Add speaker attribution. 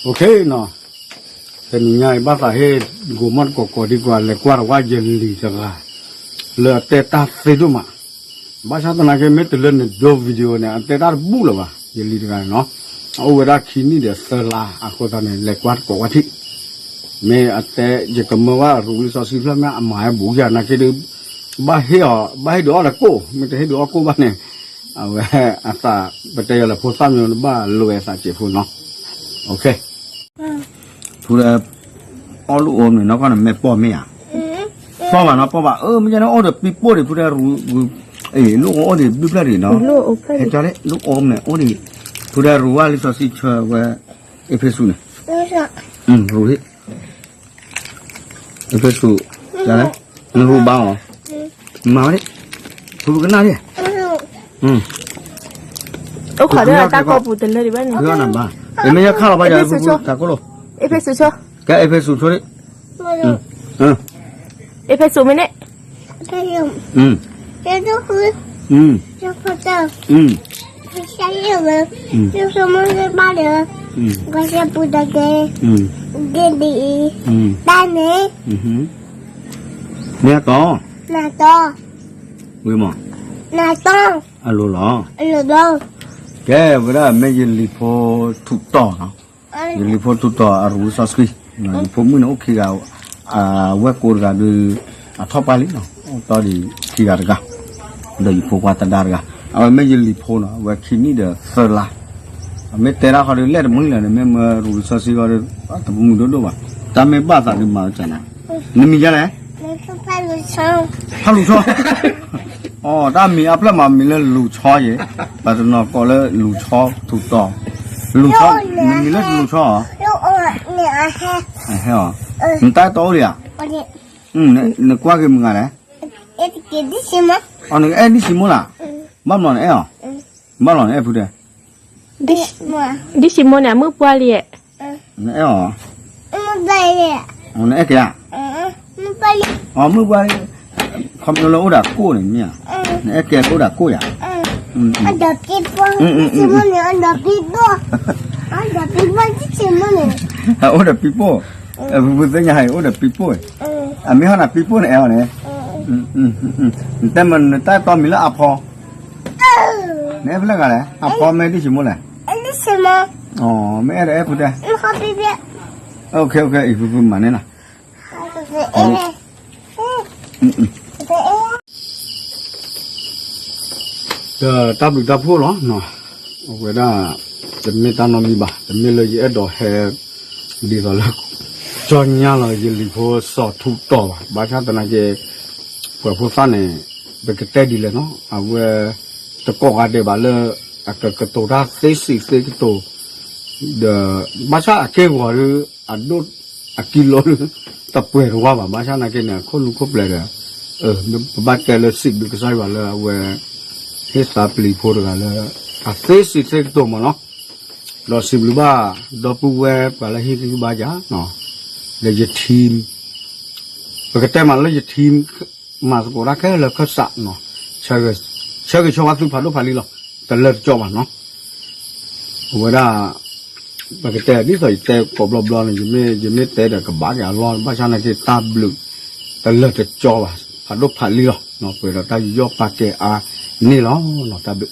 Speaker 1: โอเคเนาะเป็นไงบ้างสาเหตุกูมันก็ดีกว่าเลยกว่าว่าเย็นดีจังละเลือดเตตาเสียดูมาบ้านฉันตอนนั้นก็ไม่ตื่นเล่นดูวิดีโอเนี่ยเตตาบู๊เลยว่ะเย็นดีกันเนาะเอาเวลาคิดนี่เดี๋ยวเสลาอากูตอนนี้เลยกว่าก็ว่าที่เมื่อแต่จะกำมาว่ารู้ลิซอสิฟแล้วแม่หมายบุญญาณนักเดิมบ้าเหี้ยบ้าเหี้ยดูอะไรกูไม่ได้เหี้ยดูกูบ้านเนี่ยเอาไว้อาตาไปเจอแล้วพูดซ้ำอยู่บ้านรวยสักเจ็บพูดเนาะโอเคพูดเอาลูกอมเนี่ยน้องก็ไม่ป้อนไม่อ่ะป้อนว่าน้องป้อนว่าไม่ใช่น้องเอาเดี๋ยวปีโป้เดี๋ยวพูดรู้ลูกอมเดี๋ยวบิ๊กเลยเนาะเห็นจ้าเลยลูกอมเนี่ยโอ้ดิพูดรู้ว่าลิซอสิเชื่อว่าเอฟเฟซูเนี่ยรู้ที่เอฟเฟซูจ้าเลยรู้บ้างเหรอมาดิพูดกันหน้าดิ
Speaker 2: 我考虑了大高补的了，里边呢。
Speaker 1: 不要难吧？你们要看了吧？要不咋个咯？
Speaker 2: 一杯水车。
Speaker 1: 该一杯水出的。
Speaker 2: 一杯水没呢？
Speaker 3: 这都是这口罩。下一文就什么是八零？我是不得给你带你。
Speaker 1: 哪个？
Speaker 3: 哪个？
Speaker 1: 为嘛？
Speaker 3: 哪个？
Speaker 1: 啊，罗朗。
Speaker 3: 哪个？cái
Speaker 1: bữa đó mấy giờ lì phô thụt tỏ nó giờ lì phô thụt tỏ rú sao ski lì phô mới nó khi gạo quét cột gà đưa thóc ba lít nó to đi khi gà gà đời phô qua tận đà gà mấy giờ lì phô nó quét khi ní được sờ la mấy tera họ được lấy được mấy lần mấy mà rú sao ski họ được tập mùng đó đâu mà ta mấy ba giờ đi mà chả nè nên mình ra đấy pha lù sao đó mình áp là mà mình là lù chó vậy, bà tụi nó có là lù chó thủ tỏ, lù chó mình là lù chó hả? Hả? Mình tay to đi à? Nó qua cái mùng này.
Speaker 3: Cái đi xem á?
Speaker 1: Nó em đi xem à? Bao lần em à? Bao lần em phụ đề?
Speaker 2: Đi xem nè mưa qua liền.
Speaker 1: Nó em à?
Speaker 3: Mưa bay liền.
Speaker 1: Nó em kìa?
Speaker 3: Mưa bay liền.
Speaker 1: Mưa bay không nó lâu đã cô này nhỉ? Nó kìa cô đã cô à?
Speaker 3: Anh đập cái bông, xem mà nè anh đập cái bông, anh đập cái bông chứ xem mà nè.
Speaker 1: Ô đập pipo, vừa tới nhà hay ô đập pipo, mấy hôm nào pipo này eo này,แต่มันแต่ตอนมีแล้วอาพอเนี่ยเป็นอะไรอาพอไม่ได้ชิมเลย
Speaker 3: Anh đi xem mà.
Speaker 1: อ๋อไม่อะไรพูดได้
Speaker 3: Anh không biết biết.
Speaker 1: โอเคอีกพูดมาเนี่ยนะ ตับหรือตับพูดหรอเนาะเวลาจะไม่ตานมีบ่าจะไม่เลยดอกแฮดีกว่าแล้วจอนยาเราจะรีพอสอดทุกต่อบ้านชาตินั้นจะเปิดผู้ฟังเนี่ยเป็นกระเตดีเลยเนาะเอาไว้ตะกอกอะไรบ้างเลยกระตัวรักเสียกระตัวเดบ้านชาติเกี่ยวกับดูกิโลตะเปื่อยว่าบ้านชาตินั้นเนี่ยคนรู้ครบเลยบ้านแกเลยสิบดูกระใสว่าเลยเอาไว้เฮสตาปลีโพดกันเลยเสียตัวมันเนาะเราสิบลูบ้าดอปูเวบอะไรฮิตลูบ้าจ้าเนาะเลยจะทีมปกติมันเลยจะทีมมาสกุลรักแค่เลยก็สักเนาะใช่ก็ชอบว่าสุภาพพาลีหรอกแต่เลิศจบอ่ะเนาะเวลาปกตินี่ใส่แต่กบลอยๆยังไม่แต่เด็กกับบ้าอย่าร้อนบ้านฉันน่ะจะตาบลึกแต่เลิศจะจบอ่ะพาลีหรอกเนาะเวลาตายยกปากแกนี่หรอเนาะตาบลึก